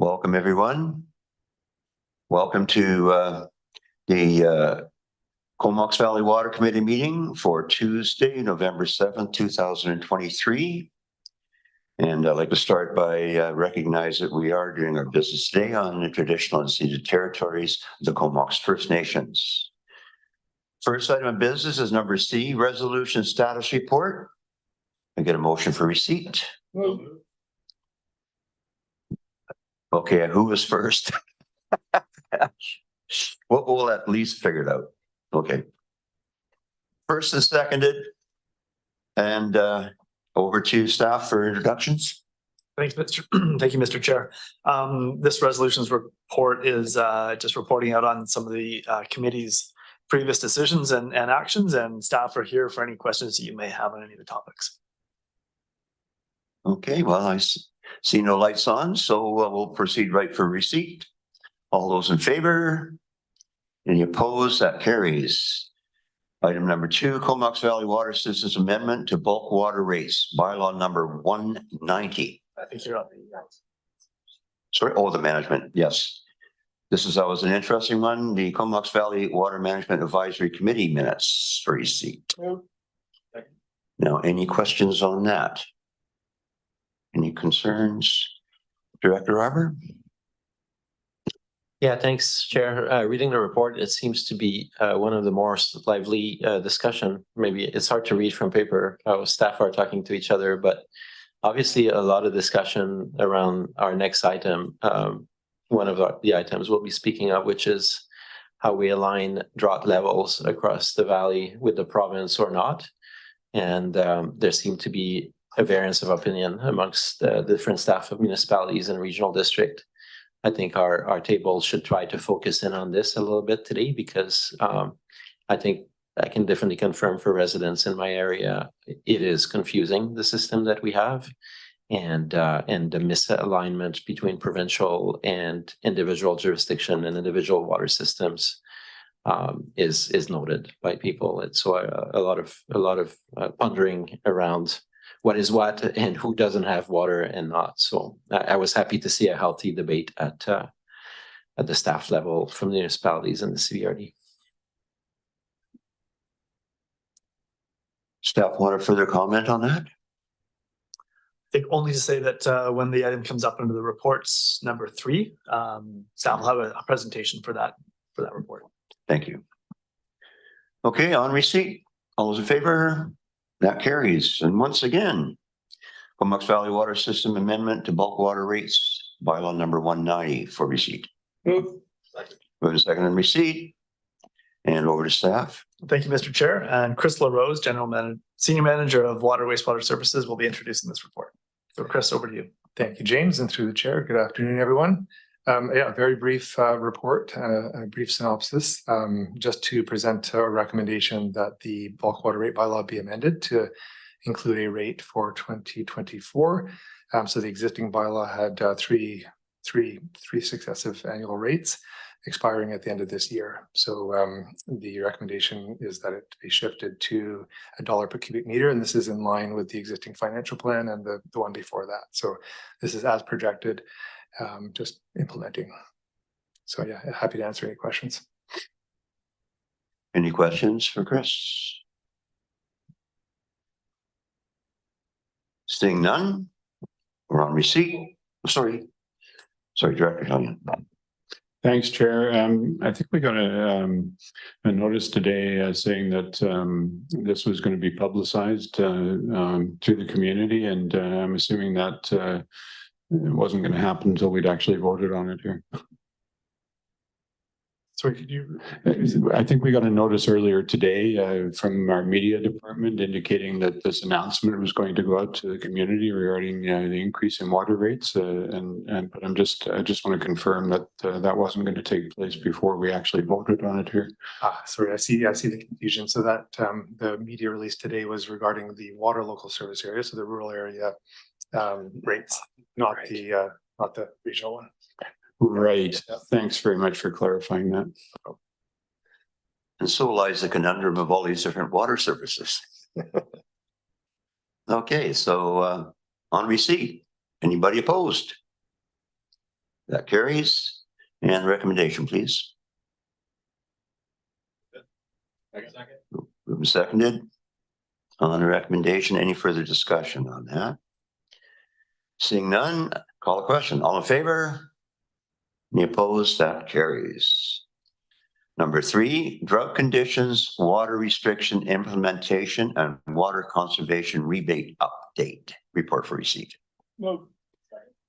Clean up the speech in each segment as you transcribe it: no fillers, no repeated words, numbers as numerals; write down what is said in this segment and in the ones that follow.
Welcome, everyone. Welcome to the Comox Valley Water Committee meeting for Tuesday, November 7th, 2023. And I'd like to start by recognize that we are doing our business today on the traditional and ceded territories of the Comox First Nations. First item of business is number C, resolution status report. I get a motion for receipt. Okay, who was first? We'll at least figure it out. Okay. First and seconded. And over to staff for introductions. Thank you, Mr. Chair. This resolution's report is just reporting out on some of the committee's previous decisions and actions, and staff are here for any questions that you may have on any of the topics. Okay, well, I see no lights on, so we'll proceed right for receipt. All those in favor? Any opposed? That carries. Item number 2, Comox Valley Water Systems Amendment to Bulk Water Rates, bylaw number 190. I think you're on the Sorry, the management, yes. This is always an interesting one. The Comox Valley Water Management Advisory Committee minutes for receipt. Now, any questions on that? Any concerns? Director Arbor? Yeah, thanks, Chair. Reading the report, it seems to be one of the more lively discussion. Maybe it's hard to read from paper how staff are talking to each other, but obviously a lot of discussion around our next item. One of the items we'll be speaking of, which is how we align drought levels across the valley with the province or not. And there seemed to be a variance of opinion amongst the different staff of municipalities and regional district. I think our table should try to focus in on this a little bit today, because I think I can definitely confirm for residents in my area, it is confusing, the system that we have, and the misalignment between provincial and individual jurisdiction and individual water systems is noted by people. It's so a lot of pondering around what is what and who doesn't have water and not. So I was happy to see a healthy debate at the staff level from the municipalities and the CBRD. Staff want a further comment on that? I think only to say that when the item comes up under the reports number 3, staff will have a presentation for that report. Thank you. Okay, on receipt. All those in favor? That carries. And once again, Comox Valley Water System Amendment to Bulk Water Rates, bylaw number 190 for receipt. Move a second on receipt. And over to staff. Thank you, Mr. Chair. And Chris LaRose, Senior Manager of Water Wastewater Services, will be introducing this report. So Chris, over to you. Thank you, James, and through the chair. Good afternoon, everyone. Yeah, a very brief report, a brief synopsis, just to present a recommendation that the bulk water rate bylaw be amended to include a rate for 2024. So the existing bylaw had three successive annual rates expiring at the end of this year. So the recommendation is that it be shifted to $1 per cubic meter, and this is in line with the existing financial plan and the one before that. So this is as projected. Just implementing. So yeah, happy to answer any questions. Any questions for Chris? Seeing none, we're on receipt. Sorry, Director Hellion. Thanks, Chair. I think we got a notice today saying that this was going to be publicized to the community, and I'm assuming that it wasn't going to happen until we'd actually voted on it here. Sorry, could you? I think we got a notice earlier today from our media department indicating that this announcement was going to go out to the community regarding the increase in water rates. But I just want to confirm that that wasn't going to take place before we actually voted on it here. Sorry, I see the confusion. So that the media release today was regarding the water local service area, so the rural area rates, not the regional one. Right. Thanks very much for clarifying that. And so lies the conundrum of all these different water services. Okay, so on receipt, anybody opposed? That carries. And recommendation, please. Moved and seconded. On the recommendation, any further discussion on that? Seeing none, call the question. All in favor? Any opposed? That carries. Number 3, drought conditions, water restriction implementation, and water conservation rebate update. Report for receipt. Moved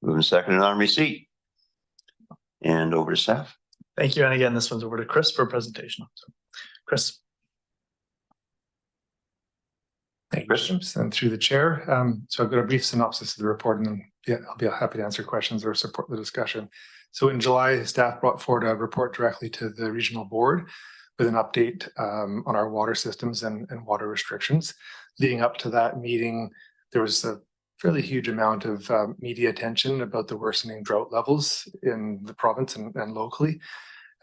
and seconded on receipt. And over to staff. Thank you. And again, this one's over to Chris for presentation. So, Chris. Thank you, James, and through the chair. So I've got a brief synopsis of the report, and then I'll be happy to answer questions or support the discussion. So in July, staff brought forward a report directly to the regional board with an update on our water systems and water restrictions. Leading up to that meeting, there was a fairly huge amount of media attention about the worsening drought levels in the province and locally.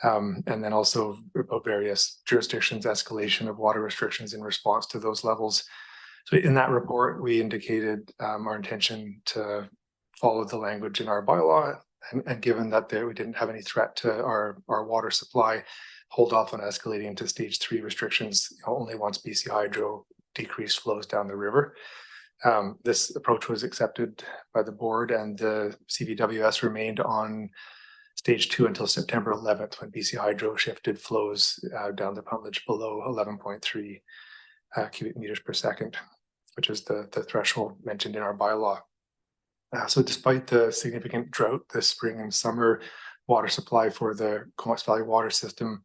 And then also about various jurisdictions' escalation of water restrictions in response to those levels. So in that report, we indicated our intention to follow the language in our bylaw, and given that we didn't have any threat to our water supply, hold off on escalating to stage 3 restrictions only once BC Hydro decreased flows down the river. This approach was accepted by the board, and the CVWS remained on stage 2 until September 11th, when BC Hydro shifted flows down the pumpage below 11.3 cubic meters per second, which is the threshold mentioned in our bylaw. So despite the significant drought this spring and summer, water supply for the Comox Valley water system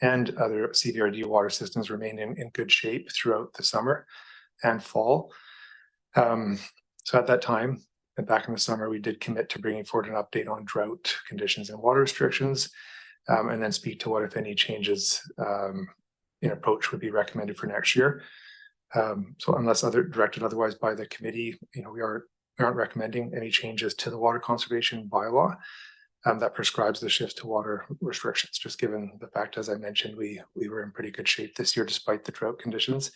and other CVRD water systems remained in good shape throughout the summer and fall. So at that time, and back in the summer, we did commit to bringing forward an update on drought conditions and water restrictions, and then speak to what, if any, changes in approach would be recommended for next year. So unless directed otherwise by the committee, we aren't recommending any changes to the water conservation bylaw that prescribes the shift to water restrictions, just given the fact, as I mentioned, we were in pretty good shape this year despite the drought conditions.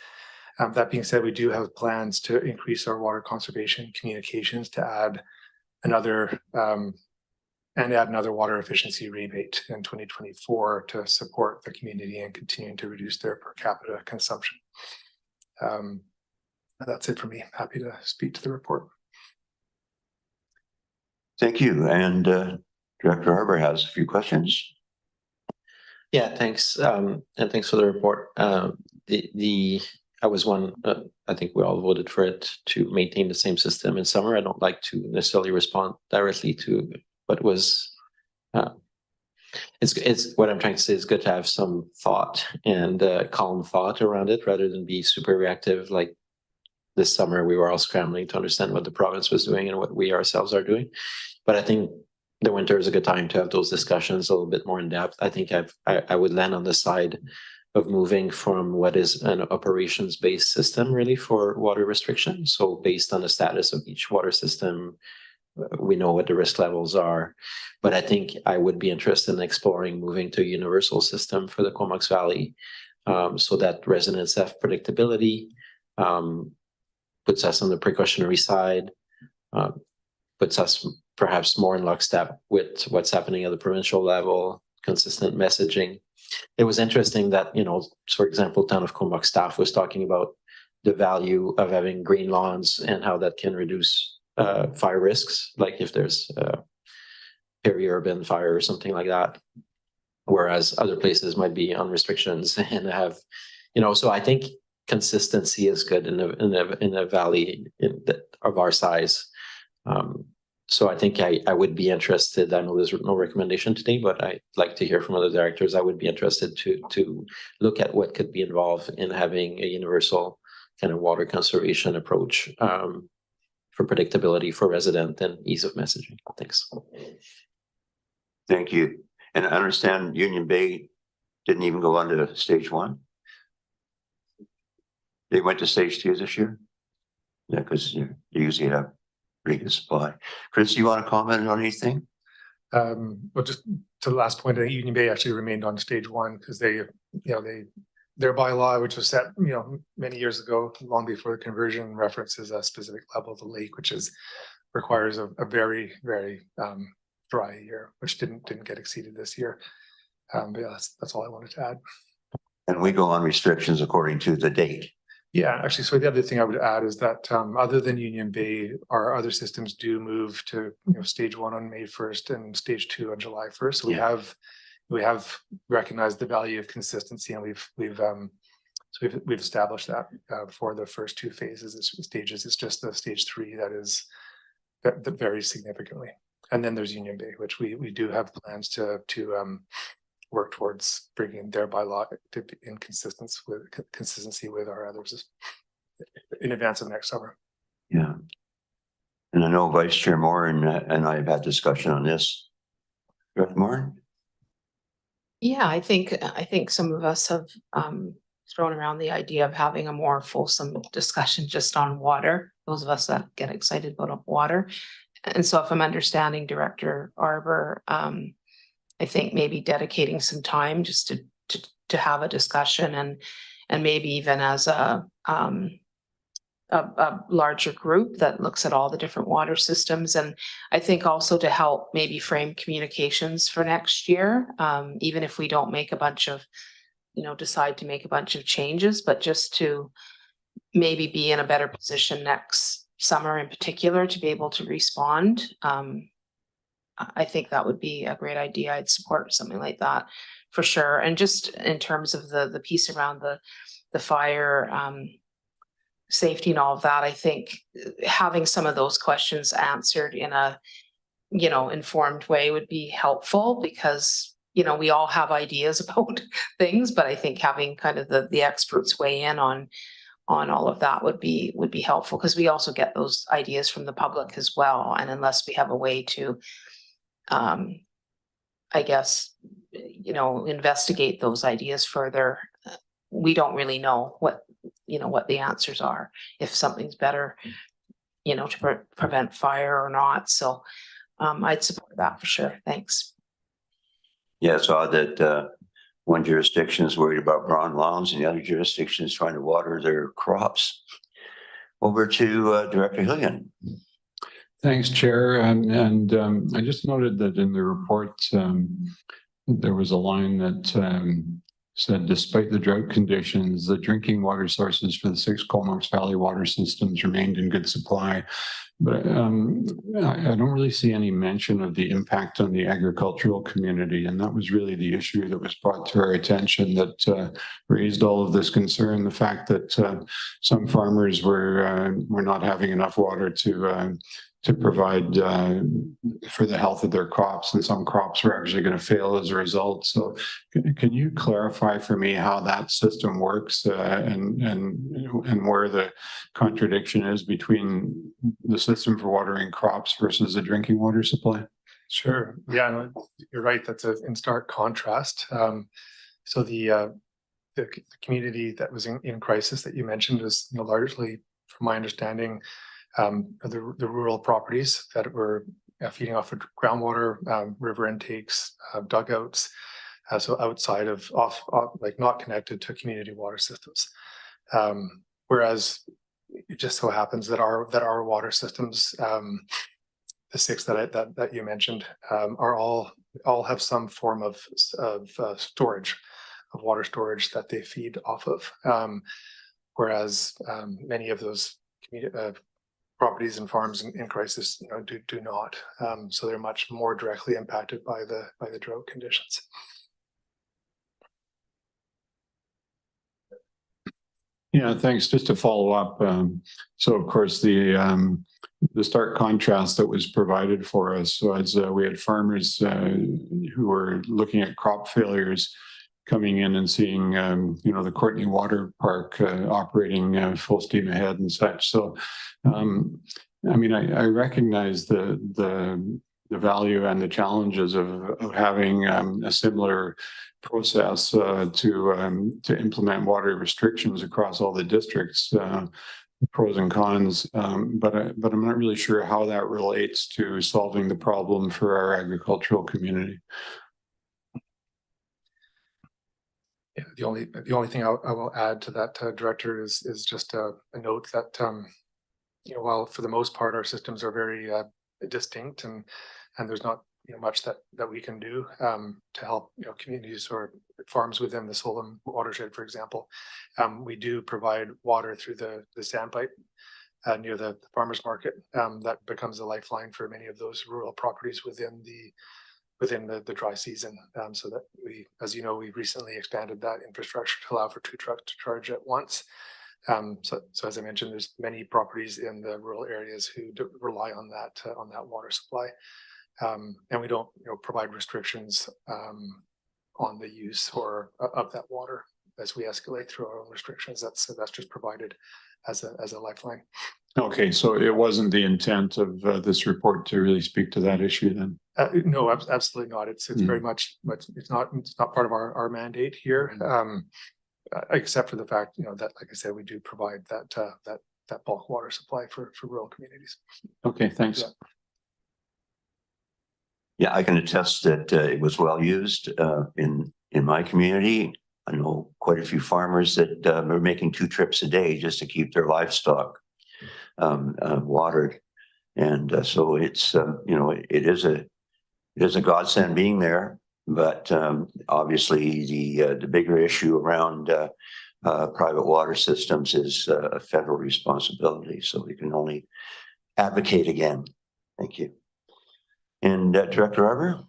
That being said, we do have plans to increase our water conservation communications to add another water efficiency rebate in 2024 to support the community and continuing to reduce their per capita consumption. That's it for me. Happy to speak to the report. Thank you. And Director Harbour has a few questions. Yeah, thanks. And thanks for the report. I was one, I think we all voted for it to maintain the same system in summer. I don't like to necessarily respond directly to what was, it's what I'm trying to say is good to have some thought and calm thought around it rather than be super reactive. Like this summer, we were all scrambling to understand what the province was doing and what we ourselves are doing. But I think the winter is a good time to have those discussions a little bit more in depth. I think I would land on the side of moving from what is an operations-based system really for water restriction. So based on the status of each water system, we know what the risk levels are. But I think I would be interested in exploring moving to a universal system for the Comox Valley, so that residents have predictability, puts us on the precautionary side, puts us perhaps more in lockstep with what's happening at the provincial level, consistent messaging. It was interesting that, for example, town of Comox staff was talking about the value of having green lawns and how that can reduce fire risks, like if there's a peri-urban fire or something like that, whereas other places might be on restrictions and have, so I think consistency is good in a valley of our size. So I think I would be interested. I know there's no recommendation today, but I'd like to hear from other directors. I would be interested to look at what could be involved in having a universal kind of water conservation approach for predictability for resident and ease of messaging. Thanks. Thank you. And I understand Union Bay didn't even go on to stage 1. They went to stage 2 this year. Yeah, because you usually have pretty good supply. Chris, you want to comment on anything? Well, just to the last point, I think Union Bay actually remained on stage 1 because their bylaw, which was set, many years ago, long before the conversion, references a specific level of the lake, which requires a very, very dry year, which didn't get exceeded this year. But yeah, that's all I wanted to add. And we go on restrictions according to the date. Yeah, actually, so the other thing I would add is that other than Union Bay, our other systems do move to stage 1 on May 1st and stage 2 on July 1st. So we have recognized the value of consistency, and we've established that for the first 2 phases, stages. It's just the stage 3 that varies significantly. And then there's Union Bay, which we do have plans to work towards bringing their bylaw to be in consistency with our others in advance of next summer. Yeah. And I know Vice Chair Moore and I have had discussion on this. Director Moore? Yeah, I think some of us have thrown around the idea of having a more fulsome discussion just on water, those of us that get excited about water. And so if I'm understanding Director Arbor, I think maybe dedicating some time just to have a discussion and maybe even as a larger group that looks at all the different water systems. And I think also to help maybe frame communications for next year, even if we don't make a bunch of, decide to make a bunch of changes, but just to maybe be in a better position next summer in particular to be able to respond. I think that would be a great idea. I'd support something like that for sure. And just in terms of the piece around the fire safety and all of that, I think having some of those questions answered in a, informed way would be helpful because, we all have ideas about things, but I think having kind of the experts weigh in on all of that would be helpful because we also get those ideas from the public as well. And unless we have a way to I guess, investigate those ideas further. We don't really know what the answers are, if something's better, to prevent fire or not. So I'd support that for sure. Thanks. Yeah, I saw that one jurisdiction is worried about brown lawns and the other jurisdiction is trying to water their crops. Over to Director Hillian. Thanks, Chair. And I just noted that in the report, there was a line that said, despite the drought conditions, the drinking water sources for the 6 Comox Valley water systems remained in good supply. But I don't really see any mention of the impact on the agricultural community. And that was really the issue that was brought to our attention that raised all of this concern. The fact that some farmers were not having enough water to provide for the health of their crops, and some crops were actually going to fail as a result. So can you clarify for me how that system works and where the contradiction is between the system for watering crops versus the drinking water supply? Sure. Yeah, no, you're right. That's in stark contrast. So the community that was in crisis that you mentioned is largely, from my understanding, the rural properties that were feeding off of groundwater, river intakes, dugouts, so outside of like not connected to community water systems. Whereas it just so happens that our water systems, the 6 that you mentioned, are all have some form of storage, of water storage that they feed off of. Whereas many of those properties and farms in crisis, do not. So they're much more directly impacted by the drought conditions. Yeah, thanks. Just to follow up, so of course the stark contrast that was provided for us. So as we had farmers who were looking at crop failures coming in and seeing, the Courtney Water Park operating full steam ahead and such. So, I recognize the value and the challenges of having a similar process to implement water restrictions across all the districts, pros and cons. But I'm not really sure how that relates to solving the problem for our agricultural community. Yeah, the only thing I will add to that, Director, is just a note that while for the most part our systems are very distinct and there's not much that we can do to help communities or farms within the Solom watershed, for example. We do provide water through the standpipe near the farmers market. That becomes a lifeline for many of those rural properties within the dry season. So that we, as you know, we recently expanded that infrastructure to allow for 2 trucks to charge at once. So as I mentioned, there's many properties in the rural areas who rely on that water supply. And we don't provide restrictions on the use or of that water as we escalate through our own restrictions. That's just provided as a lifeline. Okay, so it wasn't the intent of this report to really speak to that issue then? No, absolutely not. It's very much it's not part of our mandate here, except for the fact that, like I said, we do provide that bulk water supply for rural communities. Okay, thanks. Yeah, I can attest that it was well used in my community. I know quite a few farmers that are making 2 trips a day just to keep their livestock watered, and so it's it is a godsend being there. But obviously, the bigger issue around private water systems is a federal responsibility. So we can only advocate again. Thank you. And Director Arbor?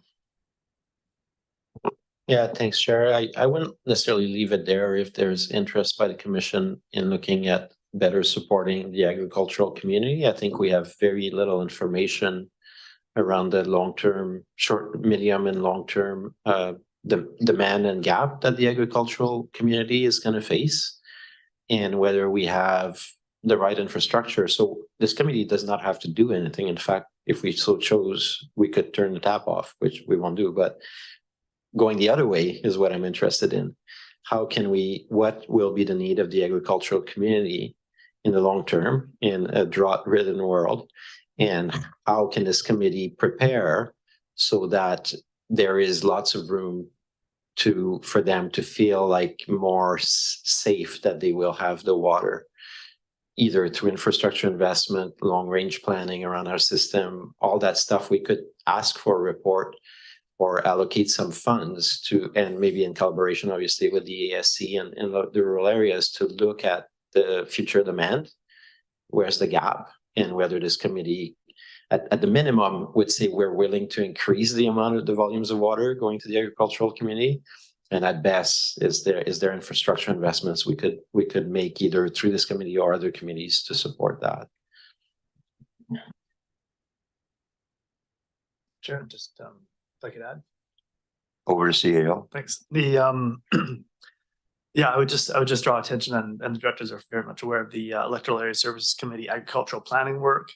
Yeah, thanks, Chair. I wouldn't necessarily leave it there if there's interest by the Commission in looking at better supporting the agricultural community. I think we have very little information around the long-term, short, medium, and long-term demand and gap that the agricultural community is going to face, and whether we have the right infrastructure. So this committee does not have to do anything. In fact, if we so chose, we could turn the tap off, which we won't do. But going the other way is what I'm interested in. How can what will be the need of the agricultural community in the long term in a drought-ridden world? And how can this committee prepare so that there is lots of room for them to feel like more safe, that they will have the water, either through infrastructure investment, long-range planning around our system, all that stuff. We could ask for a report or allocate some funds to, and maybe in collaboration, obviously, with the ASC and the rural areas, to look at the future demand, where's the gap, and whether this committee, at the minimum, would say we're willing to increase the amount of the volumes of water going to the agricultural community. And at best, is there infrastructure investments we could make either through this committee or other committees to support that. Chair, just if I could add. Over to CAO. Thanks. Yeah, I would just draw attention, and the directors are very much aware of the Electoral Area Services Committee agricultural planning work,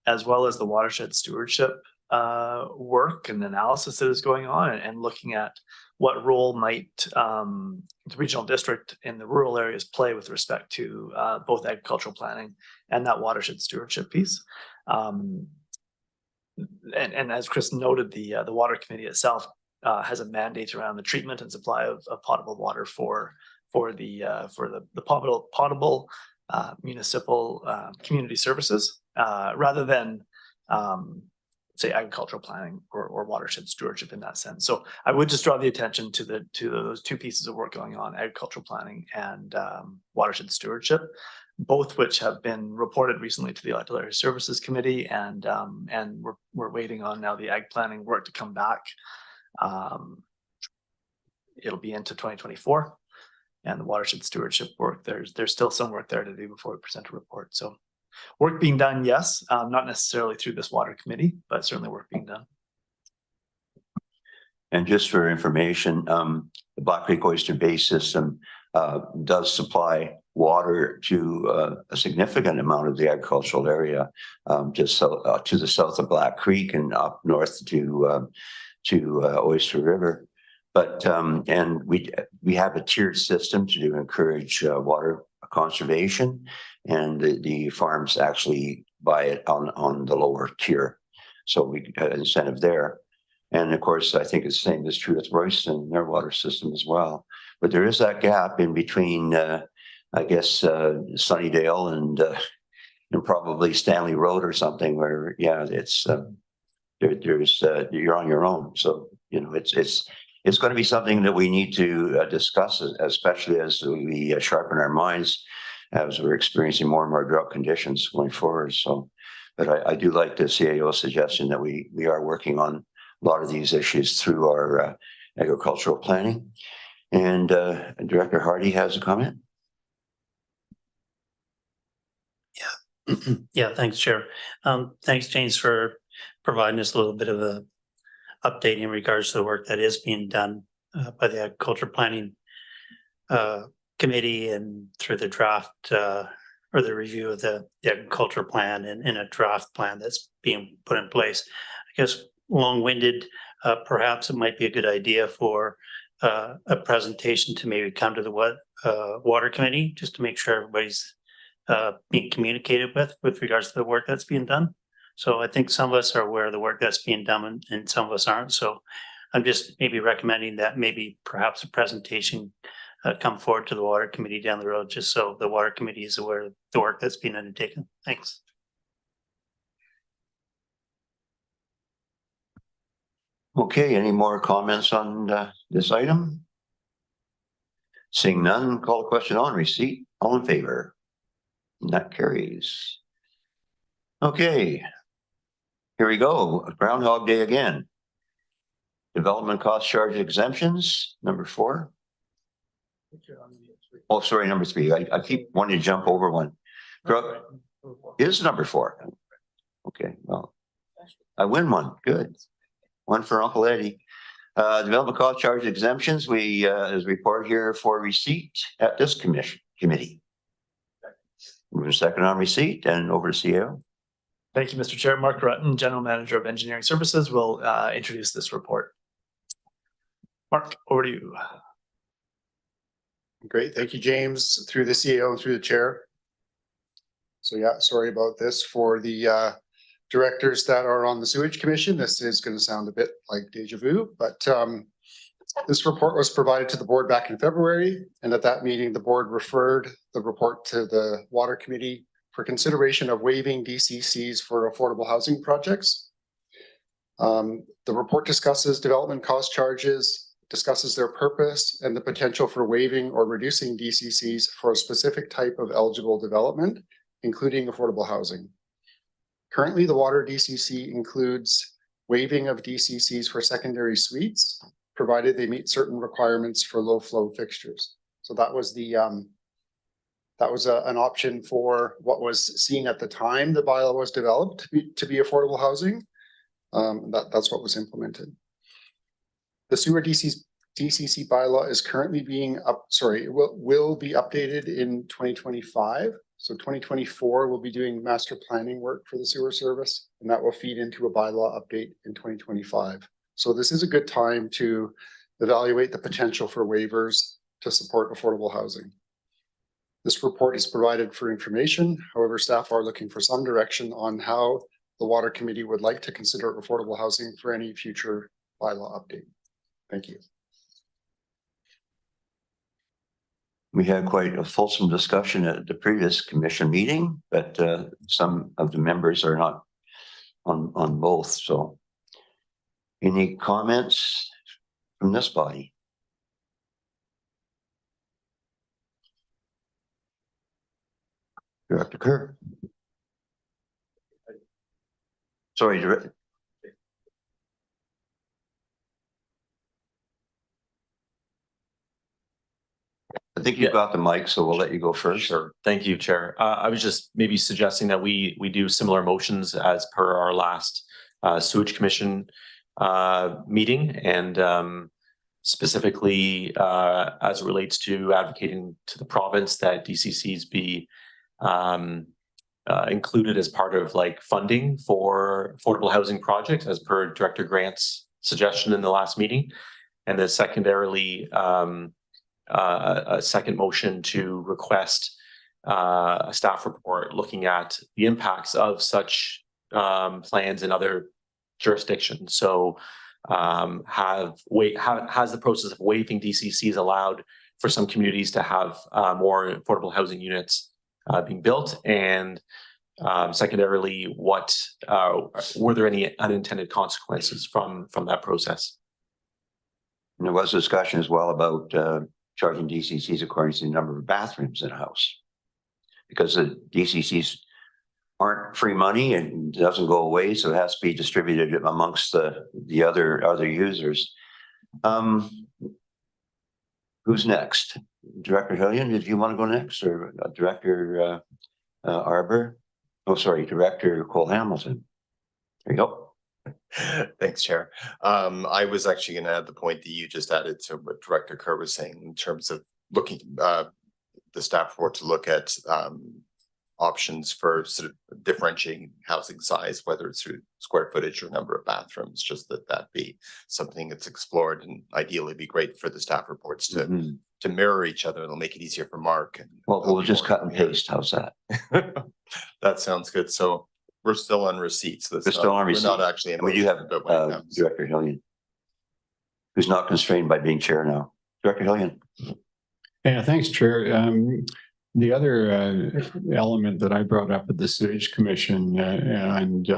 as well as the watershed stewardship work and analysis that is going on, and looking at what role might the regional district in the rural areas play with respect to both agricultural planning and that watershed stewardship piece. And as Chris noted, the water committee itself has a mandate around the treatment and supply of potable water for the potable municipal community services, rather than say agricultural planning or watershed stewardship in that sense. So I would just draw the attention to those 2 pieces of work going on: agricultural planning and watershed stewardship, both which have been reported recently to the Electoral Area Services Committee, and we're waiting on now the ag planning work to come back. It'll be into 2024, and the watershed stewardship work, there's still some work there to do before we present a report. So work being done, yes, not necessarily through this water committee, but certainly work being done. And just for information, the Black Creek Oyster Bay system does supply water to a significant amount of the agricultural area, just to the south of Black Creek and up north to Oyster River. But and we have a tiered system to encourage water conservation, and the farms actually buy it on the lower tier, so we had an incentive there. And of course, I think the same is true with Royston, their water system as well. But there is that gap in between, I guess, Sunnydale and probably Stanley Road or something, where it's you're on your own. So, you know, it's going to be something that we need to discuss, especially as we sharpen our minds as we're experiencing more and more drought conditions going forward. So, but I do like the CAO suggestion that we are working on a lot of these issues through our agricultural planning. And Director Hardy has a comment. Yeah, thanks, Chair. Thanks, James, for providing us a little bit of a update in regards to the work that is being done by the Agriculture Planning Committee and through the draft or the review of the agriculture plan and in a draft plan that's being put in place. I guess long-winded, perhaps it might be a good idea for a presentation to maybe come to the Water Committee just to make sure everybody's being communicated with regards to the work that's being done. So I think some of us are aware of the work that's being done and some of us aren't. So I'm just maybe recommending that maybe perhaps a presentation come forward to the Water Committee down the road, just so the Water Committee is aware of the work that's being undertaken. Thanks. Okay, any more comments on this item? Seeing none, call the question on receipt. All in favor? And that carries. Okay. Here we go. Groundhog Day again. Development cost charge exemptions, number 4. Oh, sorry, number 3. I keep wanting to jump over one. Is number 4. Okay, well, I win one. Good. One for Uncle Eddie. Development cost charge exemptions, we is report here for receipt at this committee. Moving second on receipt and over to CAO. Thank you, Mr. Chair. Mark Rutten, General Manager of Engineering Services, will introduce this report. Mark, over to you. Great. Thank you, James, through the CAO and through the chair. So yeah, sorry about this for the directors that are on the Sewage Commission. This is going to sound a bit like deja vu, but this report was provided to the board back in February. And at that meeting, the board referred the report to the Water Committee for consideration of waiving DCCs for affordable housing projects. The report discusses development cost charges, discusses their purpose and the potential for waiving or reducing DCCs for a specific type of eligible development, including affordable housing. Currently, the water DCC includes waiving of DCCs for secondary suites, provided they meet certain requirements for low flow fixtures. So that was the an option for what was seen at the time the bylaw was developed to be affordable housing. That's what was implemented. The sewer DCC bylaw is currently being will be updated in 2025. So 2024 we'll be doing master planning work for the sewer service, and that will feed into a bylaw update in 2025. So this is a good time to evaluate the potential for waivers to support affordable housing. This report is provided for information. However, staff are looking for some direction on how the Water Committee would like to consider affordable housing for any future bylaw update. Thank you. We had quite a fulsome discussion at the previous commission meeting, but some of the members are not on both. So any comments from this body? Director Kerr. Sorry, Director. I think you've got the mic, so we'll let you go first. Sure. Thank you, Chair. I was just maybe suggesting that we do similar motions as per our last Sewage Commission meeting, and specifically as it relates to advocating to the province that DCCs be included as part of like funding for affordable housing projects as per Director Grant's suggestion in the last meeting. And then secondarily, a second motion to request a staff report looking at the impacts of such plans in other jurisdictions. So has the process of waiving DCCs allowed for some communities to have more affordable housing units being built, and Secondarily, were there any unintended consequences from that process? And there was discussion as well about charging DCCs according to the number of bathrooms in a house. Because the DCCs aren't free money and doesn't go away, so it has to be distributed amongst the other users. Who's next? Director Hillian, did you want to go next, or Director Arbor? Oh, sorry, Director Cole Hamilton. There you go. Thanks, Chair. I was actually going to add the point that you just added to what Director Kerr was saying in terms of looking the staff report to look at options for sort of differentiating housing size, whether it's through square footage or number of bathrooms, just that be something that's explored, and ideally be great for the staff reports to mirror each other. It'll make it easier for Mark. And well, we'll just cut and paste. How's that? That sounds good. So we're still on receipts. We're still on receipts. We're not actually. And we do have Director Hillian, who's not constrained by being chair now. Director Hillian. Yeah, thanks, Chair. The other element that I brought up at the Sewage Commission, and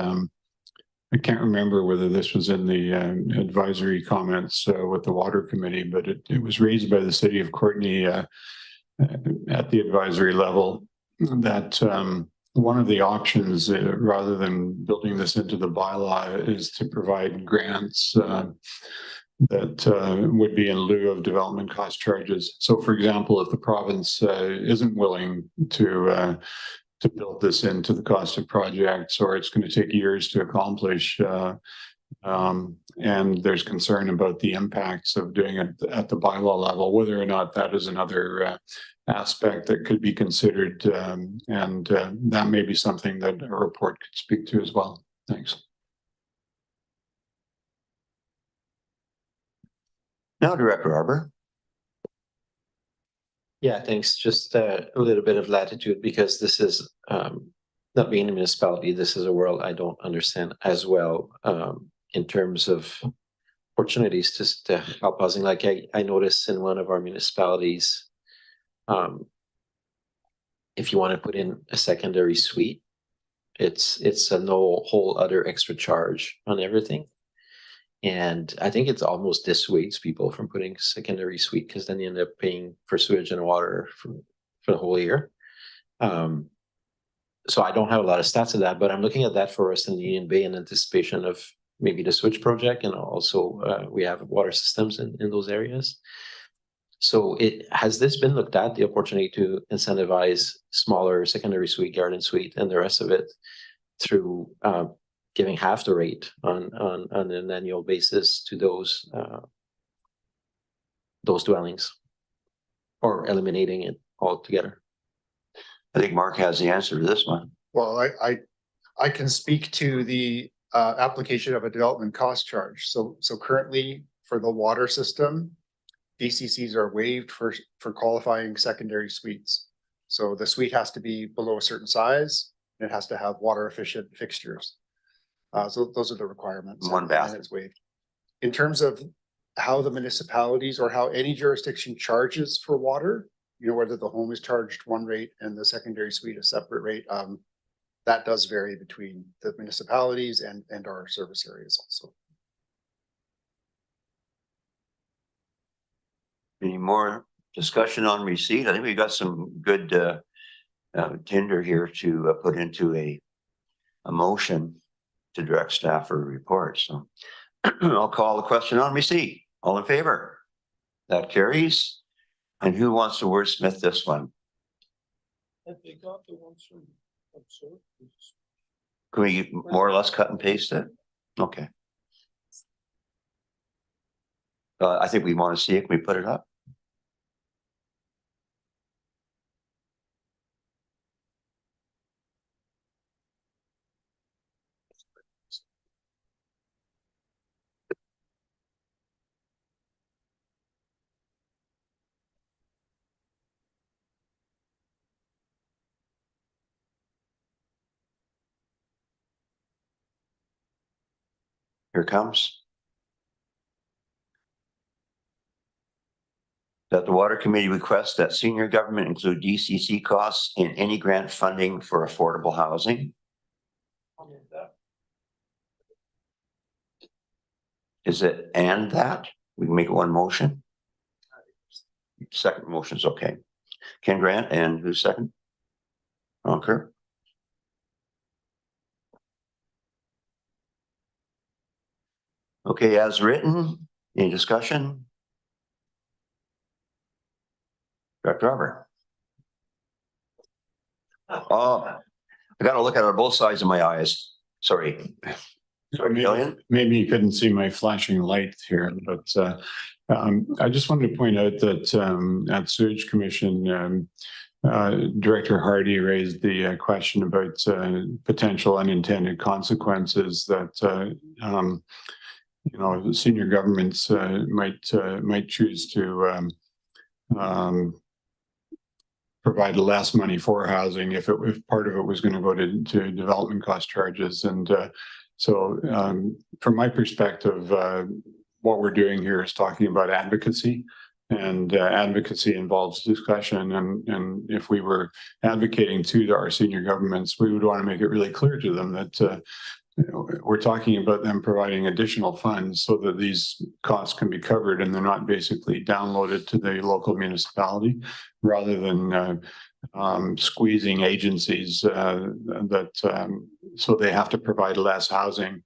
I can't remember whether this was in the advisory comments with the Water Committee, but it was raised by the City of Courtenay at the advisory level that one of the options, rather than building this into the bylaw, is to provide grants that would be in lieu of development cost charges. So, for example, if the province isn't willing to build this into the cost of projects, or it's going to take years to accomplish, and there's concern about the impacts of doing it at the bylaw level, whether or not that is another aspect that could be considered, and that may be something that a report could speak to as well. Thanks. Now, Director Arbor. Yeah, thanks. Just a little bit of latitude, because this is not being a municipality. This is a world I don't understand as well in terms of opportunities to help housing. Like I noticed in one of our municipalities, if you want to put in a secondary suite, it's a no whole other extra charge on everything. And I think it's almost dissuades people from putting secondary suite, because then you end up paying for sewage and water for the whole year. So I don't have a lot of stats of that, but I'm looking at that for us in Union Bay in anticipation of maybe the switch project, and also we have water systems in those areas. So has this been looked at, the opportunity to incentivize smaller secondary suite, garden suite, and the rest of it through giving half the rate on an annual basis to those dwellings, or eliminating it altogether? I think Mark has the answer to this one. Well, I can speak to the application of a development cost charge. So currently for the water system, DCCs are waived for qualifying secondary suites. So the suite has to be below a certain size, and it has to have water efficient fixtures. So those are the requirements. One bath. And it's waived. In terms of how the municipalities or how any jurisdiction charges for water, you know, whether the home is charged one rate and the secondary suite a separate rate, that does vary between the municipalities and our service areas also. Any more discussion on receipt? I think we got some good tinder here to put into a motion to direct staff for a report. So I'll call the question on receipt. All in favor? That carries. And who wants to wordsmith this one? Have they got the ones from Can we more or less cut and paste it? Okay. I think we want to see it. Can we put it up? Here it comes. that the Water Committee requests that senior government include DCC costs in any grant funding for affordable housing. Is it and that? We can make it one motion? Second motion is okay. Ken Grant, and who's second? Okay. Okay, as written, any discussion? Director Robert. Oh, I gotta look at it on both sides of my eyes. Sorry. Sorry, Gillian. Maybe you couldn't see my flashing light here, but I just wanted to point out that at Sewage Commission, Director Hardy raised the question about potential unintended consequences that you know, the senior governments might choose to provide less money for housing if part of it was going to go to development cost charges. And so from my perspective, what we're doing here is talking about advocacy, and advocacy involves discussion. And if we were advocating to our senior governments, we would want to make it really clear to them that we're talking about them providing additional funds so that these costs can be covered and they're not basically downloaded to the local municipality, rather than squeezing agencies so they have to provide less housing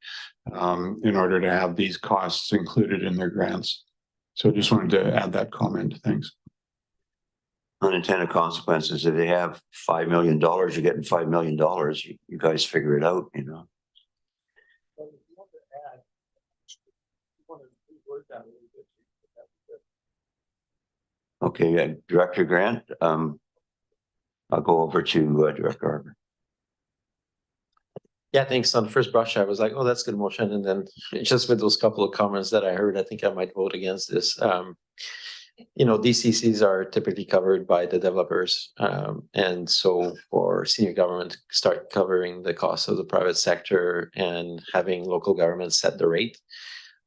in order to have these costs included in their grants. So I just wanted to add that comment. Thanks. Unintended consequences. If they have $5 million, you're getting $5 million. You guys figure it out, you know. Okay, Director Grant, I'll go over to Director Harper. Yeah, thanks. On first brush, I was like, oh, that's good motion. And then just with those couple of comments that I heard, I think I might vote against this. You know, DCCs are typically covered by the developers. And so for senior government to start covering the costs of the private sector and having local governments set the rate,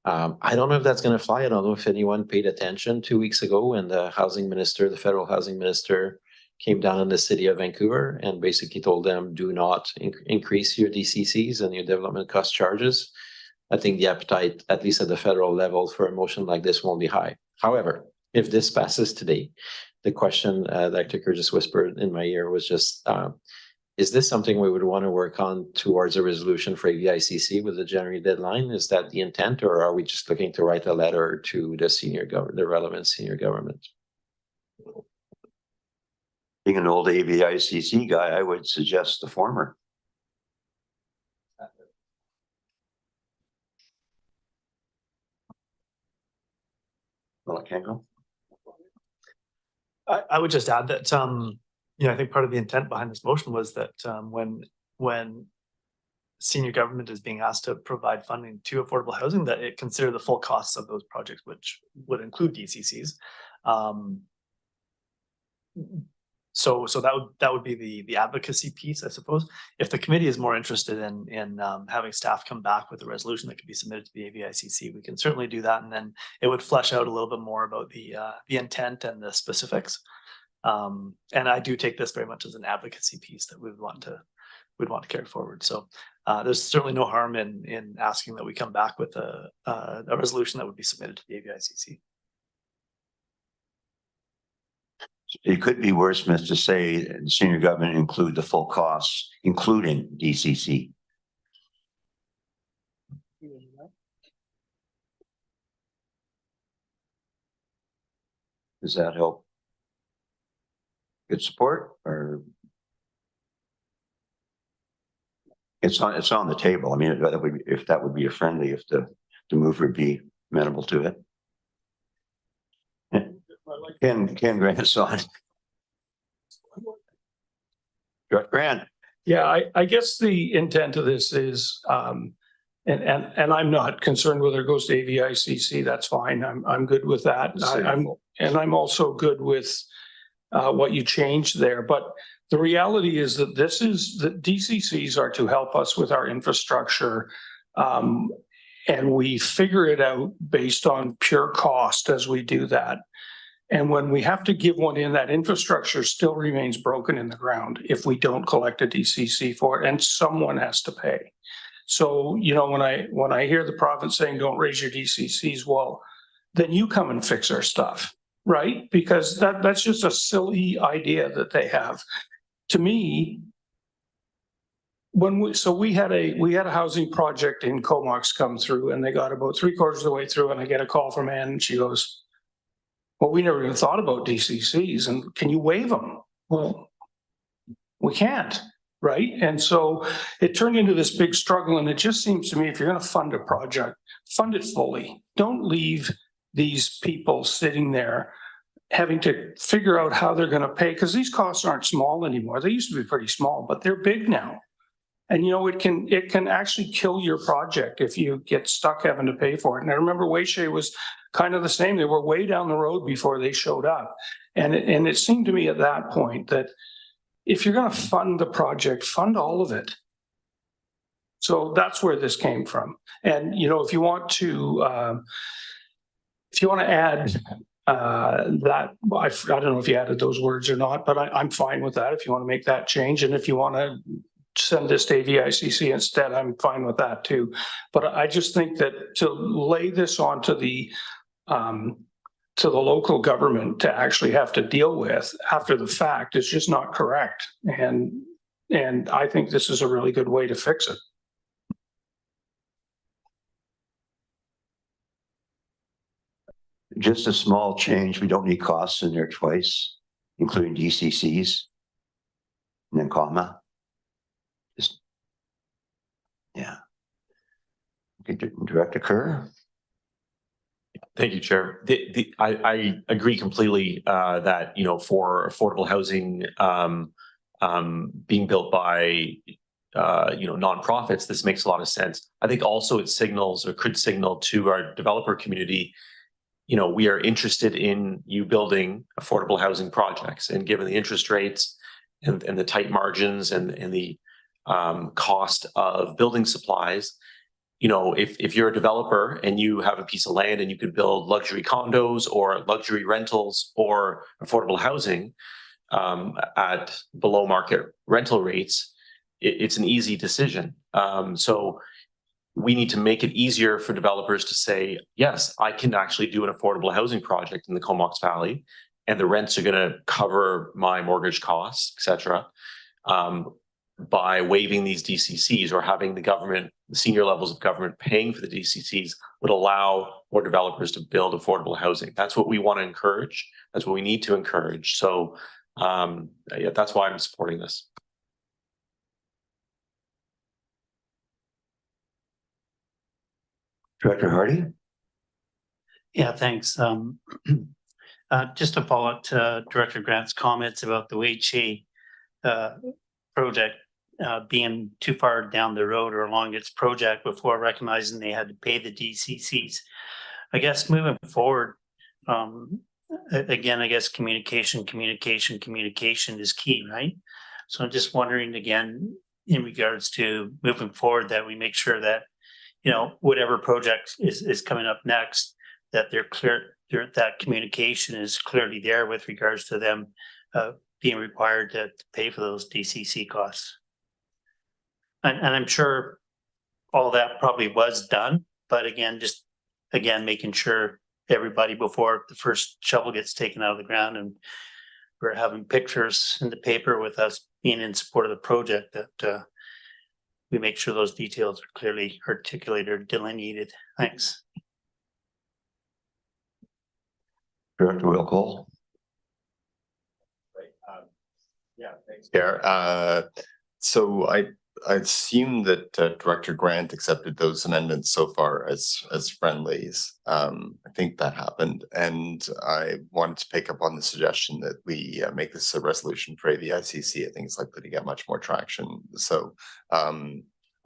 I don't know if that's going to fly. I don't know if anyone paid attention 2 weeks ago when the housing minister, the federal housing minister, came down in the city of Vancouver and basically told them, do not increase your DCCs and your development cost charges. I think the appetite, at least at the federal level, for a motion like this won't be high. However, if this passes today, the question Dr. Kerr just whispered in my ear was just, is this something we would want to work on towards a resolution for AVICC with a January deadline? Is that the intent, or are we just looking to write a letter to the relevant senior government? Being an old AVICC guy, I would suggest the former. Well, I can't go. I would just add that, you know, I think part of the intent behind this motion was that when senior government is being asked to provide funding to affordable housing, that it consider the full costs of those projects, which would include DCCs. So that would be the advocacy piece, I suppose. If the committee is more interested in having staff come back with a resolution that could be submitted to the AVICC, we can certainly do that, and then it would flesh out a little bit more about the intent and the specifics. And I do take this very much as an advocacy piece that we'd want to carry forward. So there's certainly no harm in asking that we come back with a resolution that would be submitted to the AVICC. It could be wordsmith to say the senior government include the full costs, including DCC. Does that help? Good support, or it's on the table. I mean, if that would be a friendly, if the mover would be amenable to it. Ken Grant's on. Grant. Yeah, I guess the intent of this is, and I'm not concerned whether it goes to AVICC. That's fine. I'm good with that. I'm also good with what you changed there. But the reality is that that DCCs are to help us with our infrastructure, and we figure it out based on pure cost as we do that. And when we have to give one in, that infrastructure still remains broken in the ground if we don't collect a DCC for it, and someone has to pay. So, you know, when I hear the province saying, don't raise your DCCs, well, then you come and fix our stuff, right? Because that's just a silly idea that they have. To me, we had a housing project in Comox come through, and they got about 3/4 of the way through, and I get a call from Ann, and she goes, well, we never even thought about DCCs, and can you waive them? Well, we can't, right? And so it turned into this big struggle, and it just seems to me if you're going to fund a project, fund it fully. Don't leave these people sitting there having to figure out how they're going to pay, because these costs aren't small anymore. They used to be pretty small, but they're big now. And you know, it can actually kill your project if you get stuck having to pay for it. And I remember Wayshay was kind of the same. They were way down the road before they showed up. And it seemed to me at that point that if you're going to fund the project, fund all of it. So that's where this came from. And you know, if you want to add that, I don't know if you added those words or not, but I'm fine with that if you want to make that change. And if you want to send this to AVICC instead, I'm fine with that too. But I just think that to lay this onto the local government to actually have to deal with after the fact is just not correct. And I think this is a really good way to fix it. Just a small change. We don't need costs in there twice, including DCCs. And then comma. Just, yeah. Okay, Director Kerr. Thank you, Chair. I agree completely that, you know, for affordable housing being built by you know, nonprofits, this makes a lot of sense. I think also it signals or could signal to our developer community, you know, we are interested in you building affordable housing projects, and given the interest rates and the tight margins and the cost of building supplies, you know, if you're a developer and you have a piece of land and you could build luxury condos or luxury rentals or affordable housing at below market rental rates, it's an easy decision. So we need to make it easier for developers to say, yes, I can actually do an affordable housing project in the Comox Valley, and the rents are going to cover my mortgage costs, et cetera, by waiving these DCCs, or having the government, the senior levels of government paying for the DCCs would allow more developers to build affordable housing. That's what we want to encourage. That's what we need to encourage. So yeah, that's why I'm supporting this. Director Hardy. Yeah, thanks. Just to follow up to Director Grant's comments about the Wayshay project being too far down the road or along its project before recognizing they had to pay the DCCs. I guess moving forward, again, I guess communication is key, right? So I'm just wondering again, in regards to moving forward, that we make sure that, you know, whatever project is coming up next, that they're clear, that communication is clearly there with regards to them being required to pay for those DCC costs. And I'm sure all that probably was done, but again, just again, making sure everybody before the first shovel gets taken out of the ground and we're having pictures in the paper with us being in support of the project, that we make sure those details are clearly articulated or delineated. Thanks. Director Will Cole. Yeah, thanks, Chair. So I assume that Director Grant accepted those amendments so far as friendlies. I think that happened, and I wanted to pick up on the suggestion that we make this a resolution for AVICC. I think it's likely to get much more traction. So I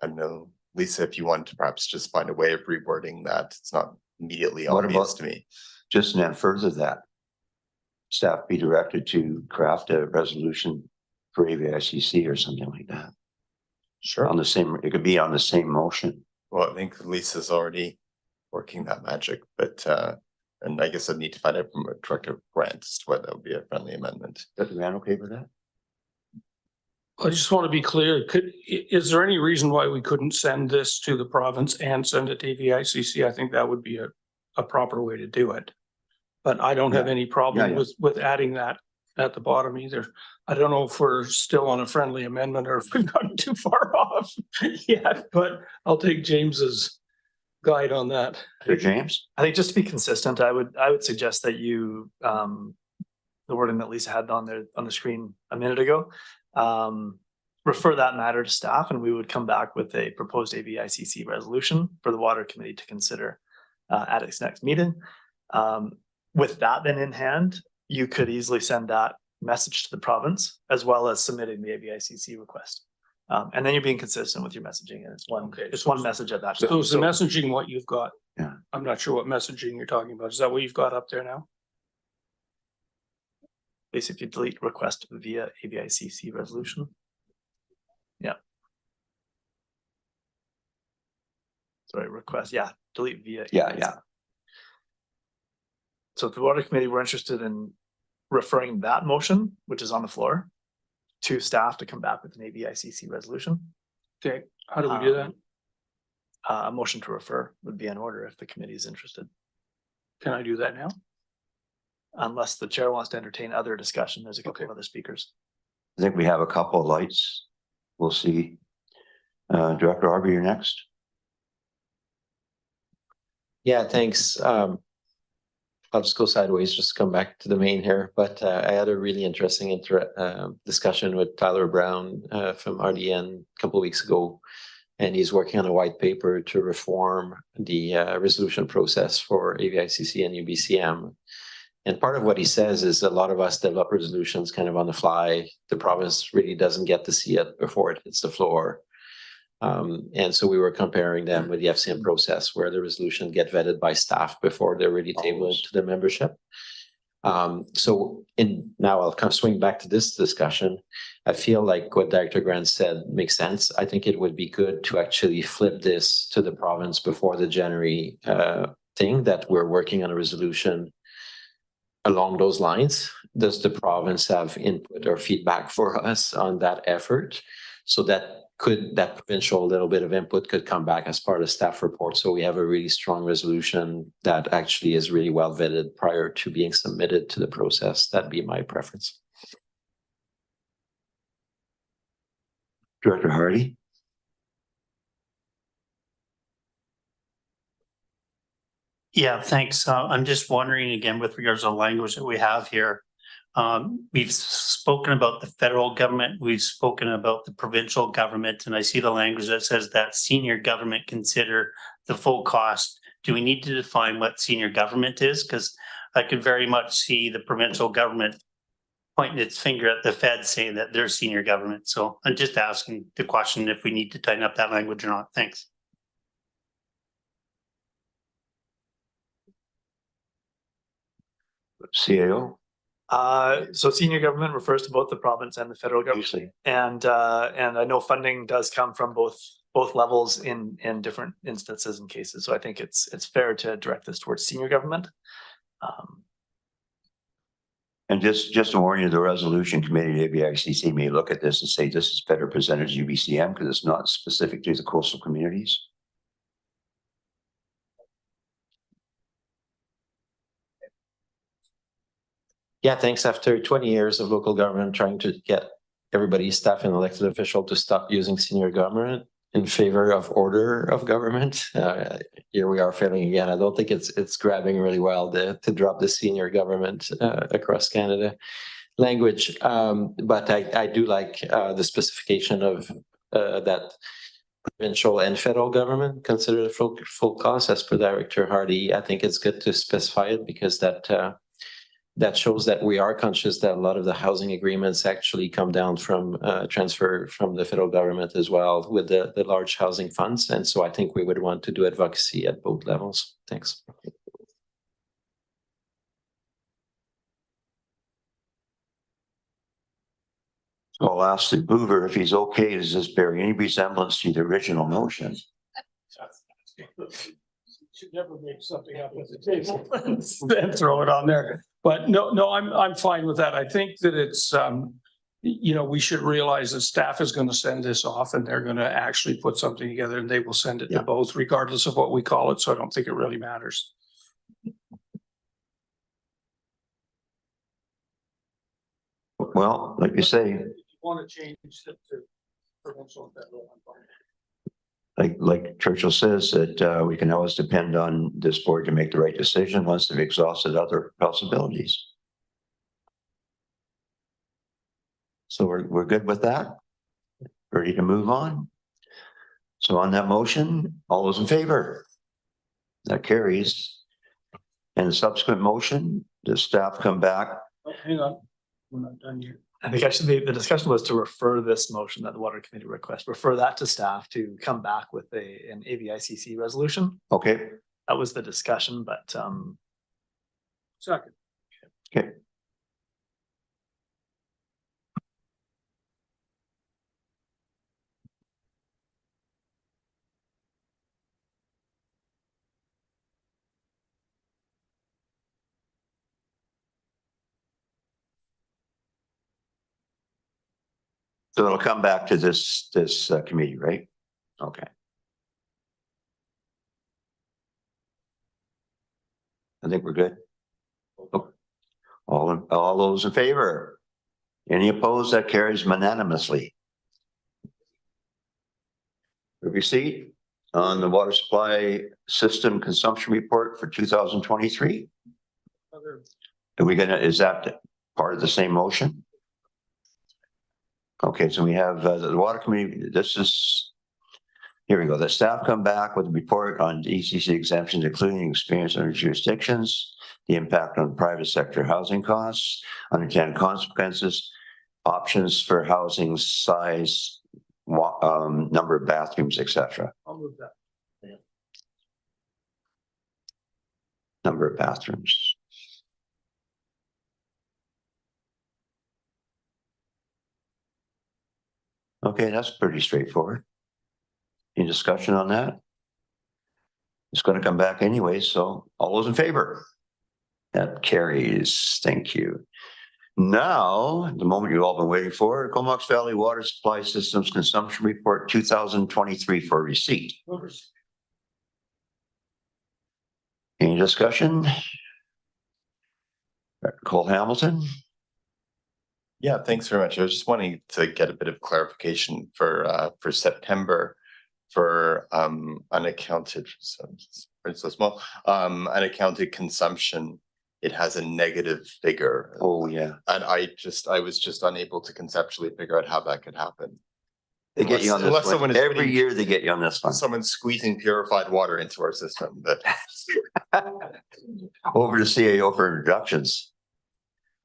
don't know, Lisa, if you want to perhaps just find a way of rewording that. It's not immediately obvious to me. Just then further that staff be directed to craft a resolution for AVICC or something like that. Sure. On the same, it could be on the same motion. Well, I think Lisa's already working that magic, but And I guess I need to find out from Director Grant whether that would be a friendly amendment. Is the man okay with that? I just want to be clear, is there any reason why we couldn't send this to the province and send it to AVICC? I think that would be a proper way to do it. But I don't have any problem with adding that at the bottom either. I don't know if we're still on a friendly amendment or if we've gotten too far off yet, but I'll take James's guide on that. So James? I think just to be consistent, I would suggest that you, the wording that Lisa had on there on the screen a minute ago, refer that matter to staff, and we would come back with a proposed AVICC resolution for the Water Committee to consider at its next meeting. With that then in hand, you could easily send that message to the province as well as submitting the AVICC request. And then you're being consistent with your messaging, and it's one message at that time. So is the messaging what you've got? Yeah. I'm not sure what messaging you're talking about. Is that what you've got up there now? Basically, if you delete request via AVICC resolution. Yeah. Sorry, request, delete via. Yeah. So if the Water Committee were interested in referring that motion, which is on the floor, to staff to come back with an AVICC resolution. Okay, how do we do that? A motion to refer would be in order if the committee is interested. Can I do that now? Unless the chair wants to entertain other discussion, there's a couple of other speakers. I think we have a couple of lights. We'll see. Director Arby, you're next. Yeah, thanks. I'll just go sideways, just come back to the main here. But I had a really interesting discussion with Tyler Brown from RDN a couple of weeks ago. And he's working on a white paper to reform the resolution process for AVICC and UBCM. And part of what he says is a lot of us develop resolutions kind of on the fly. The province really doesn't get to see it before it hits the floor. And so we were comparing them with the FCM process where the resolution get vetted by staff before they're really tabled to the membership. So now I'll kind of swing back to this discussion. I feel like what Director Grant said makes sense. I think it would be good to actually flip this to the province before the January thing that we're working on a resolution along those lines. Does the province have input or feedback for us on that effort? So that provincial little bit of input could come back as part of staff report. So we have a really strong resolution that actually is really well vetted prior to being submitted to the process. That'd be my preference. Director Hardy. Yeah, thanks. I'm just wondering again with regards to the language that we have here. We've spoken about the federal government, we've spoken about the provincial government, and I see the language that says that senior government consider the full cost. Do we need to define what senior government is? Because I could very much see the provincial government pointing its finger at the Fed saying that they're senior government. So I'm just asking the question if we need to tighten up that language or not. Thanks. CAO. So senior government refers to both the province and the federal government. Usually. And I know funding does come from both levels in different instances and cases. So I think it's fair to direct this towards senior government. And just to warn you, the resolution committee of the AVICC may look at this and say this is better presented to UBCM because it's not specific to the coastal communities. Yeah, thanks. After 20 years of local government trying to get everybody, staff and elected official to stop using senior government in favor of order of government, here we are failing again. I don't think it's grabbing really well to drop the senior government across Canada language. But I do like the specification of that provincial and federal government consider the full cost as per Director Hardy. I think it's good to specify it because that shows that we are conscious that a lot of the housing agreements actually come down from transfer from the federal government as well with the large housing funds. And so I think we would want to do advocacy at both levels. Thanks. So I'll ask the mover if he's okay. Does this bear any resemblance to the original motion? should never make something up at the table and throw it on there. But no, I'm fine with that. I think that it's, you know, we should realize that staff is going to send this off and they're going to actually put something together and they will send it to Yeah. both regardless of what we call it. So I don't think it really matters. Well, like you say, If you want to change it to provincial and federal, I'm fine. like Churchill says, that we can always depend on this board to make the right decision once they've exhausted other possibilities. So we're good with that? Ready to move on? So on that motion, all those in favor? That carries. And the subsequent motion, does staff come back? Oh, hang on. We're not done yet. I think actually the discussion was to refer this motion that the water committee request, refer that to staff to come back with an AVICC resolution. Okay, That was the discussion, but Second. okay. So it'll come back to this committee, right? Okay. I think we're good. Oh, all those in favor? Any opposed? That carries unanimously. Receipt on the water supply system consumption report for 2023. Are we gonna, is that part of the same motion? Okay, so we have the water committee, this is, here we go. The staff come back with a report on ECC exemptions, including experience under jurisdictions, the impact on private sector housing costs, unintended consequences, options for housing size, number of bathrooms, etc. I'll move that. Number of bathrooms. Okay, that's pretty straightforward. Any discussion on that? It's going to come back anyway, so all those in favor? That carries. Thank you. Now, the moment you've all been waiting for, Comox Valley Water Supply Systems Consumption Report 2023 for receipt. Any discussion? Cole Hamilton? Yeah, thanks very much. I was just wanting to get a bit of clarification for September for unaccounted, so small, unaccounted consumption. It has a negative figure. Oh, yeah. And I was just unable to conceptually figure out how that could happen. They get you on Unless this someone one. is Every putting- year they get you on this one. Someone's squeezing purified water into our system. But Over to CAO for introductions.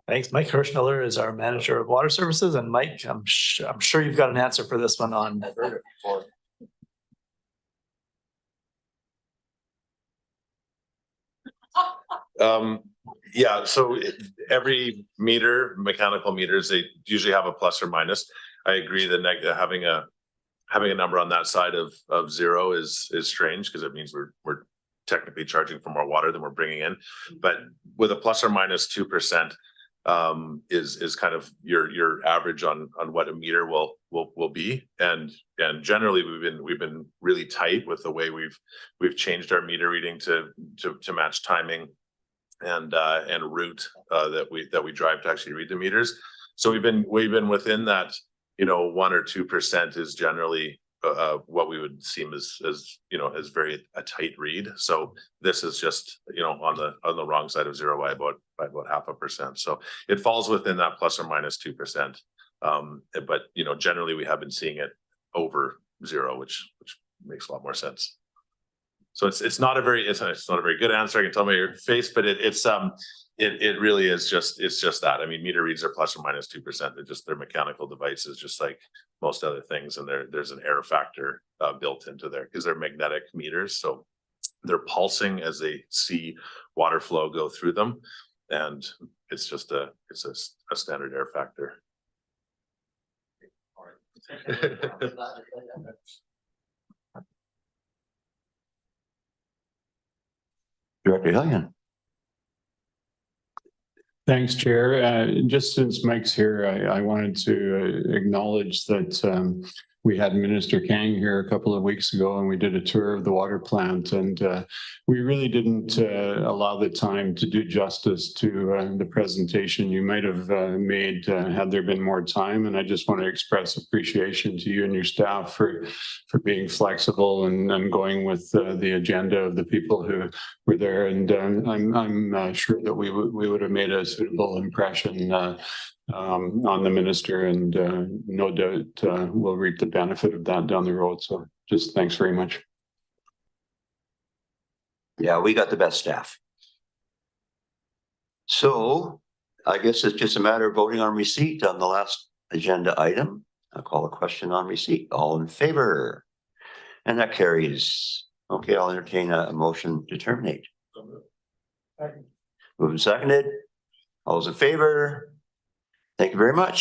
thanks. Mike Hirschmiller is our manager of water services, and Mike, I'm sure you've got an answer for this one on. Yeah, so every meter, mechanical meters, they usually have a plus or minus. I agree that having a number on that side of zero is strange because it means we're technically charging for more water than we're bringing in. But with a plus or minus 2%, is kind of your average on what a meter will be. And generally we've been really tight with the way we've changed our meter reading to match timing and route that we drive to actually read the meters. So we've been within that, 1 or 2% is generally what we would seem as very a tight read. So this is just on the wrong side of zero by about 0.5%. So it falls within that plus or minus 2%. But generally we have been seeing it over zero, which makes a lot more sense. So it's not a very good answer. I can tell by your face, but it really is just that. I mean, meter reads are plus or minus 2%. They're mechanical devices, just like most other things, and there's an error factor built into there because they're magnetic meters, so they're pulsing as they see water flow go through them, and it's just a standard error factor. Director Hillian. Thanks, Chair. Just since Mike's here, I wanted to acknowledge that we had Minister Kang here a couple of weeks ago and we did a tour of the water plant, and we really didn't allow the time to do justice to the presentation you might have made had there been more time. And I just want to express appreciation to you and your staff for being flexible and going with the agenda of the people who were there. And I'm sure that we would have made a suitable impression on the minister, and no doubt we'll reap the benefit of that down the road. So just thanks very much. Yeah, we got the best staff. So I guess it's just a matter of voting on receipt on the last agenda item. I'll call a question on receipt. All in favor? And that carries. Okay, I'll entertain a motion to terminate. Moved and seconded. All those in favor? Thank you very much.